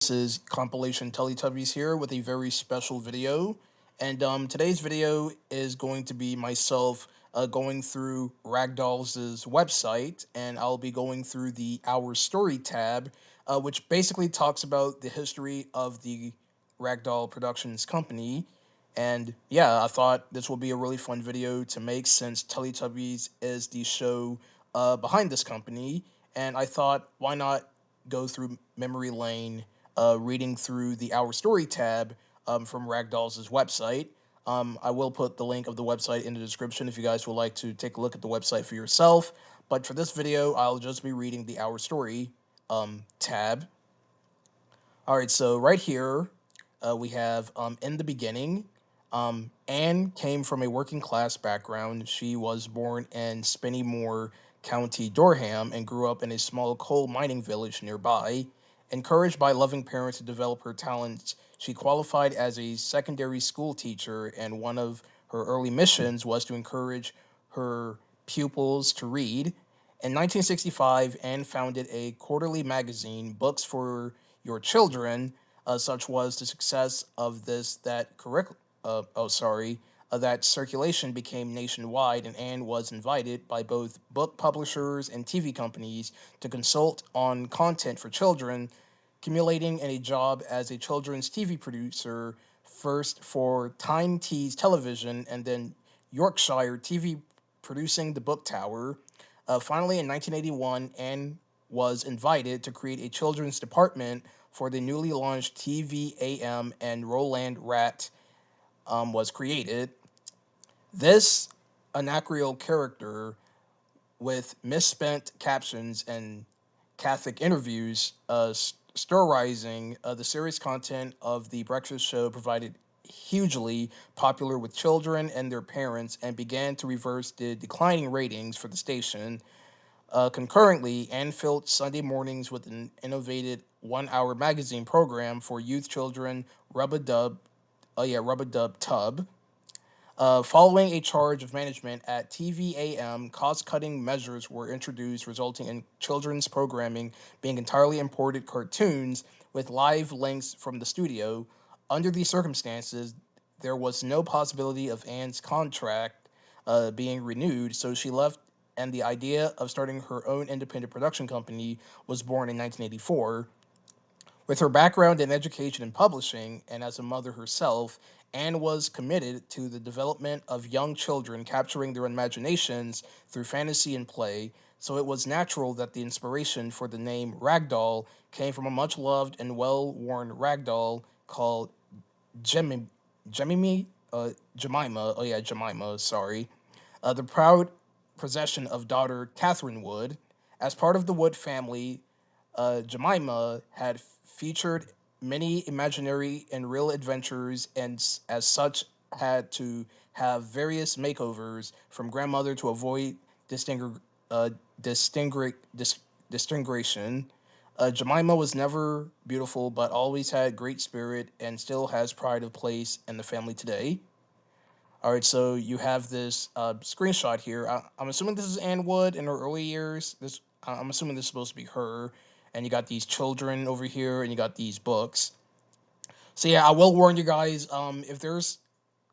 This is compilation Teletubbies here with a very special video. And today's video is going to be myself going through Ragdoll's website, and I'll be going through the Our Story tab, which basically talks about the history of the Ragdoll Productions company. And yeah, I thought this will be a really fun video to make since Teletubbies is the show behind this company. And I thought, why not go through memory lane, reading through the Our Story tab from Ragdoll's website. I will put the link of the website in the description if you guys would like to take a look at the website for yourself. But for this video, I'll just be reading the Our Story tab. All right, so right here, we have in the beginning. Anne came from a working class background. She was born in Spennymoor, County Durham, and grew up in a small coal mining village nearby. Encouraged by loving parents to develop her talents, she qualified as a secondary school teacher, and one of her early missions was to encourage her pupils to read. In 1965, Anne founded a quarterly magazine, Books for Your Children. Such was the success of this that that circulation became nationwide, and Anne was invited by both book publishers and TV companies to consult on content for children, accumulating in a job as a children's TV producer, first for Time Tees Television and then Yorkshire TV, producing The Book Tower. Finally, in 1981, Anne was invited to create a children's department for the newly launched TVAM, and Roland Rat was created. This anacreal character with misspent captions and Catholic interviews, satirizing the serious content of the breakfast show, provided hugely popular with children and their parents and began to reverse the declining ratings for the station. Concurrently, Ann filled Sunday mornings with an innovative one-hour magazine program for youth children, Rub a Dub Tub. Following a charge of management at TVAM, cost cutting measures were introduced, resulting in children's programming being entirely imported cartoons with live links from the studio. Under these circumstances, there was no possibility of Anne's contract being renewed, so she left, and the idea of starting her own independent production company was born in 1984. With her background in education and publishing, and as a mother herself, Anne was committed to the development of young children, capturing their imaginations through fantasy and play, so it was natural that the inspiration for the name Ragdoll came from a much loved and well worn ragdoll called Jemmy, Jemima. Oh, yeah, Jemima, sorry. The proud possession of daughter Catherine Wood. As part of the Wood family, Jemima had featured many imaginary and real adventures, and as such had to have various makeovers from grandmother to avoid distingu- uh, distingui- dis- distinguishing. Jemima was never beautiful, but always had great spirit and still has pride of place in the family today. All right, so you have this screenshot here. I'm assuming this is Anne Wood in her early years. I'm assuming this is supposed to be her. And you got these children over here, and you got these books. So yeah, I will warn you guys. If there's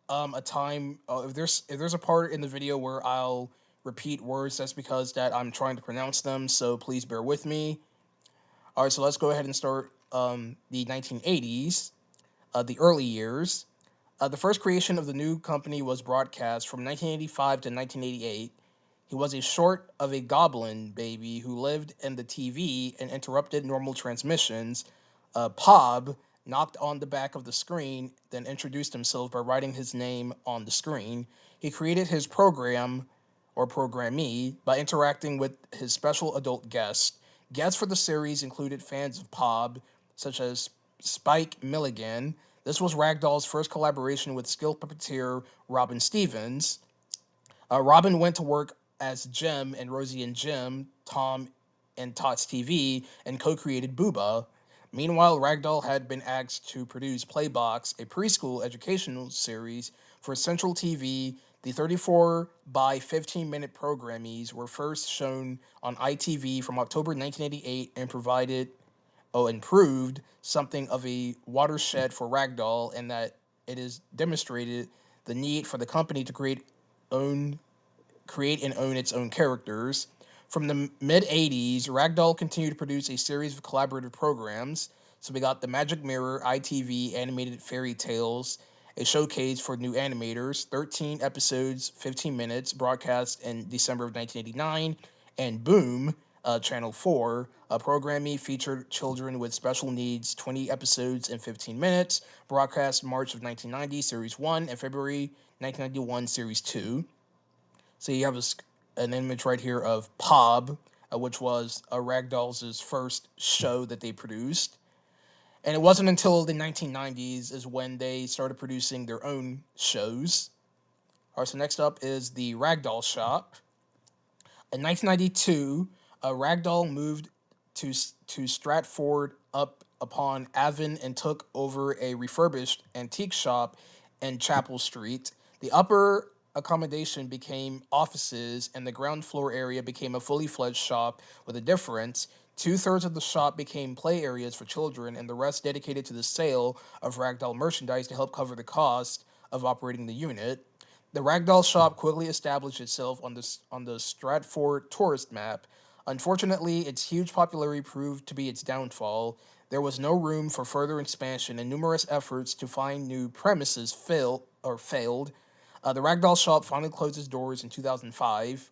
a time, if there's a part in the video where I'll repeat words, that's because that I'm trying to pronounce them. So please bear with me. All right, so let's go ahead and start the 1980s, the early years. The first creation of the new company was broadcast from 1985 to 1988. He was a short of a goblin baby who lived in the TV and interrupted normal transmissions. Pob knocked on the back of the screen, then introduced himself by writing his name on the screen. He created his program or programmee by interacting with his special adult guests. Guests for the series included fans of Pob, such as Spike Milligan. This was Ragdoll's first collaboration with skilled puppeteer Robin Stevens. Robin went to work as Jim and Rosie and Jim, Tom and Tots TV, and co created Booba. Meanwhile, Ragdoll had been asked to produce Playbox, a preschool educational series for Central TV. The 34 by 15-minute programmes were first shown on ITV from October 1988 and provided improved something of a watershed for Ragdoll, and that it has demonstrated the need for the company to own create and own its own characters. From the mid 80s, Ragdoll continued to produce a series of collaborative programs. So we got the Magic Mirror, ITV, Animated Fairy Tales, a showcase for new animators, 13 episodes, 15 minutes, broadcast in December of 1989, and Boom, Channel 4, a programming featured children with special needs, 20 episodes and 15 minutes, broadcast March of 1990, Series 1, and February 1991, Series 2. So you have an image right here of Pob, which was Ragdoll's first show that they produced. And it wasn't until the 1990s is when they started producing their own shows. All right, so next up is the Ragdoll Shop. In 1992, Ragdoll moved to Stratford up upon Avon and took over a refurbished antique shop in Chapel Street. The upper accommodation became offices, and the ground floor area became a fully fledged shop with a difference. Two-thirds of the shop became play areas for children, and the rest dedicated to the sale of Ragdoll merchandise to help cover the cost of operating the unit. The Ragdoll shop quickly established itself on the Stratford tourist map. Unfortunately, its huge popularity proved to be its downfall. There was no room for further expansion, and numerous efforts to find new premises failed. The Ragdoll shop finally closed its doors in 2005.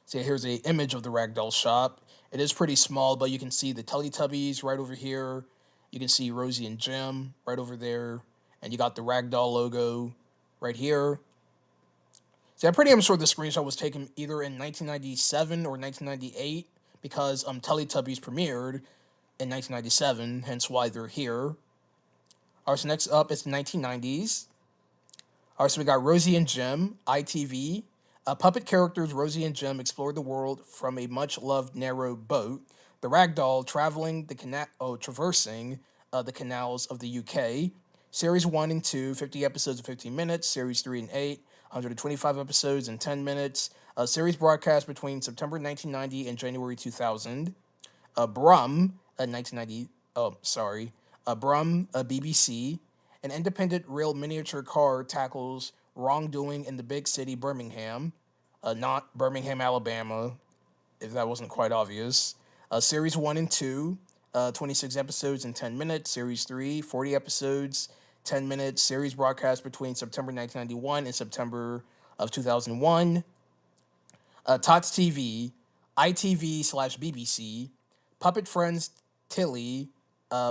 So here's an image of the Ragdoll shop. It is pretty small, but you can see the Teletubbies right over here. You can see Rosie and Jim right over there, and you got the Ragdoll logo right here. See, I'm pretty sure the screenshot was taken either in 1997 or 1998 because Teletubbies premiered in 1997, hence why they're here. Alright, so next up is the 1990s. Alright, so we got Rosie and Jim, ITV. Puppet characters Rosie and Jim explored the world from a much-loved narrow boat. The Ragdoll traversing the canals of the UK. Series 1 and 2, 50 episodes of 15 minutes. Series 3 and 8, 125 episodes and 10 minutes. Series broadcast between September 1990 and January 2000. Brum, 1990. Oh, sorry. Brum, BBC. An independent real miniature car tackles wrongdoing in the big city Birmingham, not Birmingham, Alabama, if that wasn't quite obvious. Series 1 and 2, 26 episodes and 10 minutes. Series 3, 40 episodes, 10 minutes. Series broadcast between September 1991 and September of 2001. Tots TV, ITV/BBC, Puppet Friends Tilly,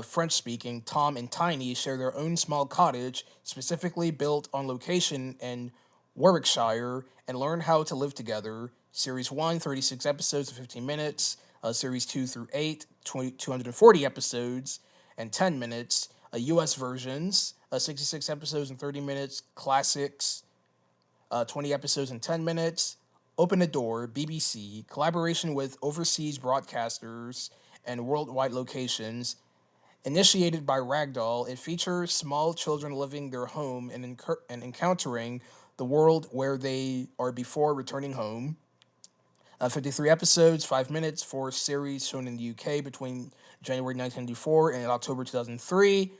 French speaking, Tom and Tiny share their own small cottage specifically built on location in Warwickshire and learn how to live together. Series 1, 36 episodes of 15 minutes. Series 2 through 8, 240 episodes and 10 minutes. US versions, 66 episodes and 30 minutes. Classics, 20 episodes and 10 minutes. Open a Door, BBC, collaboration with overseas broadcasters and worldwide locations. Initiated by Ragdoll, it features small children living their home and encountering the world where they are before returning home. 53 episodes, 5 minutes for series shown in the UK between January 1994 and October 2003.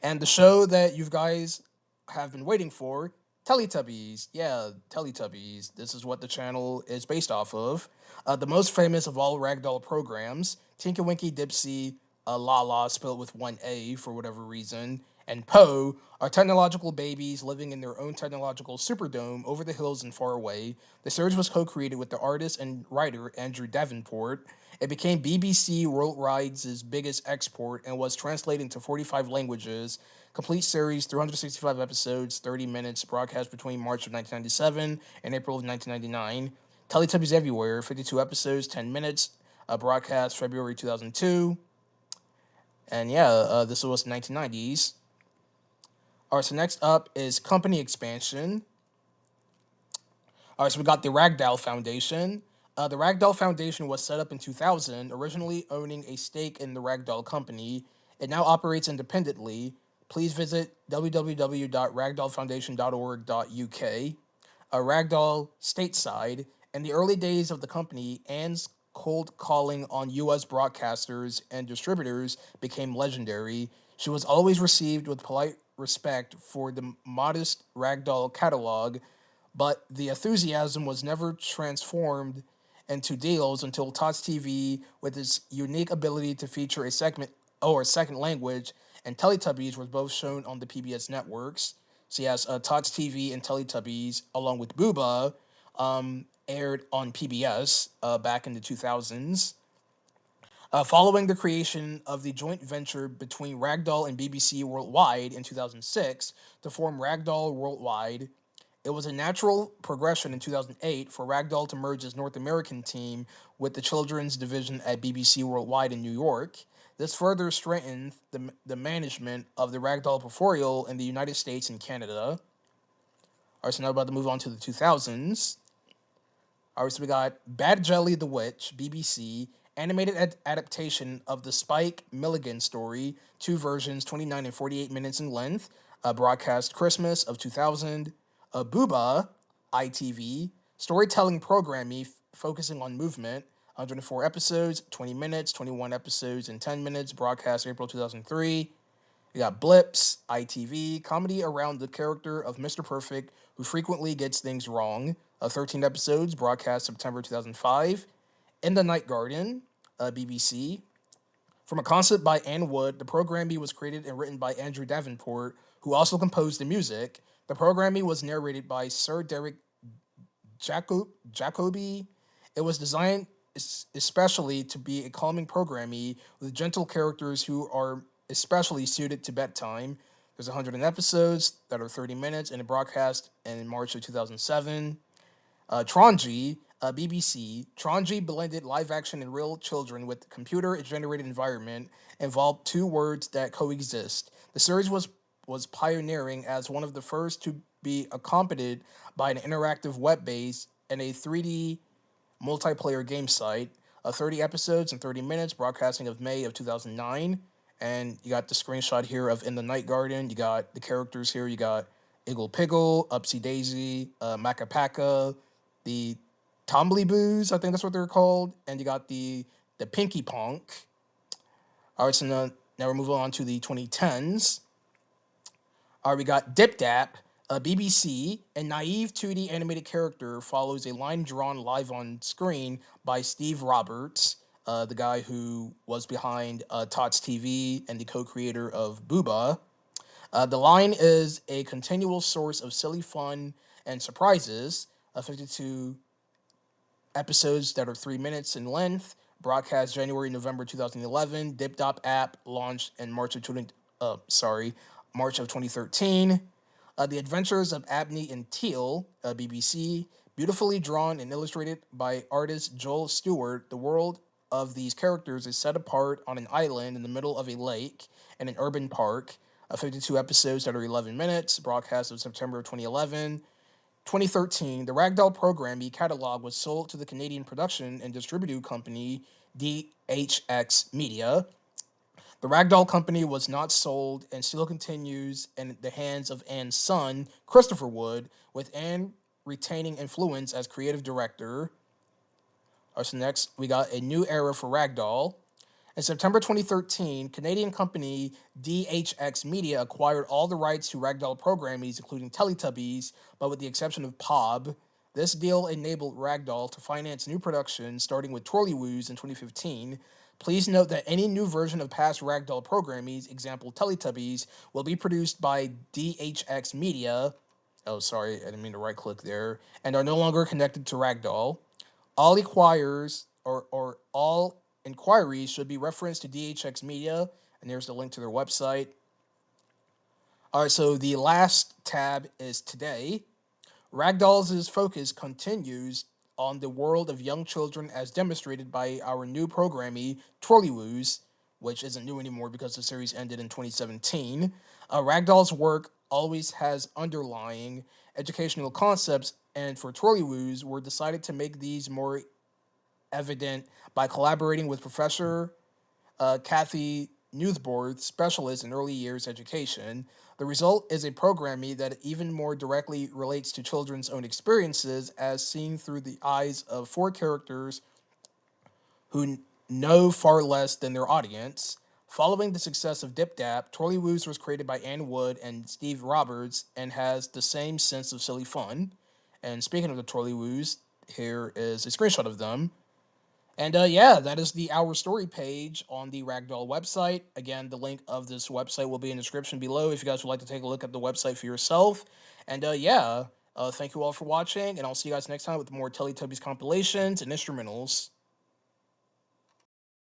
And the show that you guys have been waiting for, Teletubbies. Yeah, Teletubbies. This is what the channel is based off of. The most famous of all Ragdoll programs, Tinky Winky Dipsy, Lala, spelled with one A for whatever reason, and Poe are technological babies living in their own technological superdome over the hills and far away. The series was co-created with the artist and writer Andrew Davenport. It became BBC Worldwide's biggest export and was translated into 45 languages. Complete series, 365 episodes, 30 minutes, broadcast between March of 1997 and April of 1999. Teletubbies Everywhere, 52 episodes, 10 minutes, broadcast February 2002. And yeah, this was 1990s. All right, so next up is company expansion. All right, so we got the Ragdoll Foundation. The Ragdoll Foundation was set up in 2000, originally owning a stake in the Ragdoll Company. It now operates independently. Please visit www.ragdollfoundation.org.uk. Ragdoll stateside. In the early days of the company, Anne's cold calling on U.S. broadcasters and distributors became legendary. She was always received with polite respect for the modest Ragdoll catalog, but the enthusiasm was never transformed into deals until Tots TV, with its unique ability to feature a segment or a second language, and Teletubbies was both shown on the PBS networks. So yes, Tots TV and Teletubbies, along with Booba, aired on PBS back in the 2000s. Following the creation of the joint venture between Ragdoll and BBC Worldwide in 2006 to form Ragdoll Worldwide, it was a natural progression in 2008 for Ragdoll to merge its North American team with the children's division at BBC Worldwide in New York. This further strengthened the management of the Ragdoll portfolio in the United States and Canada. All right, so now we're about to move on to the 2000s. All right, so we got Bad Jelly the Witch, BBC, animated adaptation of the Spike Milligan story, two versions, 29 and 48 minutes in length, broadcast Christmas of 2000. Booba, ITV, storytelling programming focusing on movement, 104 episodes, 20 minutes, 21 episodes, and 10 minutes, broadcast April 2003. We got Blips, ITV, comedy around the character of Mr. Perfect, who frequently gets things wrong. 13 episodes, broadcast September 2005. In the Night Garden, BBC. From a concept by Ann Wood, the programming was created and written by Andrew Davenport, who also composed the music. The programming was narrated by Sir Derek Jacobi. It was designed especially to be a calming programming with gentle characters who are especially suited to bedtime. There's 100 episodes that are 30 minutes and it broadcast in March of 2007. Tronji, BBC. Tronji blended live action and real children with computer generated environment, involved two words that coexist. The series was pioneering as one of the first to be accompanied by an interactive web base and a 3D multiplayer game site. 30 episodes and 30 minutes, broadcasting of May of 2009. And you got the screenshot here of In the Night Garden. You got the characters here. You got Iggle Piggle, Upsy Daisy, Macca Packa, the Boos, I think that's what they're called. And you got the Pinky Punk. All right, so now we're moving on to the 2010s. All right, we got Dip Dap, BBC. A naive 2D animated character follows a line drawn live on screen by Steve Roberts, the guy who was behind Tots TV and the co-creator of Booba. The line is a continual source of silly fun and surprises. 52 episodes that are 3 minutes in length. Broadcast January, November 2011. Dip Dop app launched in March of 2013. The Adventures of Abney and Teal, BBC. Beautifully drawn and illustrated by artist Joel Stewart, the world of these characters is set apart on an island in the middle of a lake in an urban park. 52 episodes that are 11 minutes. Broadcast of September of 2011. 2013, the Ragdoll programming catalog was sold to the Canadian production and distributing company DHX Media. The Ragdoll Company was not sold and still continues in the hands of Ann's son, Christopher Wood, with Ann retaining influence as creative director. So next, we got a new era for Ragdoll. In September 2013, Canadian company DHX Media acquired all the rights to Ragdoll programming, including Teletubbies, but with the exception of Pob. This deal enabled Ragdoll to finance new productions, starting with Twirlywoos in 2015. Please note that any new version of past Ragdoll programming, example Teletubbies, will be produced by DHX Media. Oh, sorry, I didn't mean to right click there. And are no longer connected to Ragdoll. All acquires or all inquiries should be referenced to DHX Media, and there's the link to their website. All right, so the last tab is today. Ragdoll's focus continues on the world of young children as demonstrated by our new programming, Twirlywoos, which isn't new anymore because the series ended in 2017. Ragdoll's work always has underlying educational concepts, and for Twirlywoos, we're decided to make these more evident by collaborating with Professor Kathy Newthborth, specialist in early years education. The result is a programming that even more directly relates to children's own experiences as seen through the eyes of four characters who know far less than their audience. Following the success of Dip Dap, Twirlywoos was created by Ann Wood and Steve Roberts and has the same sense of silly fun. And speaking of the Twirlywoos, here is a screenshot of them. And yeah, that is the Our Story page on the Ragdoll website. Again, the link of this website will be in the description below if you guys would like to take a look at the website for yourself. And yeah, thank you all for watching, and I'll see you guys next time with more Teletubbies compilations and instrumentals.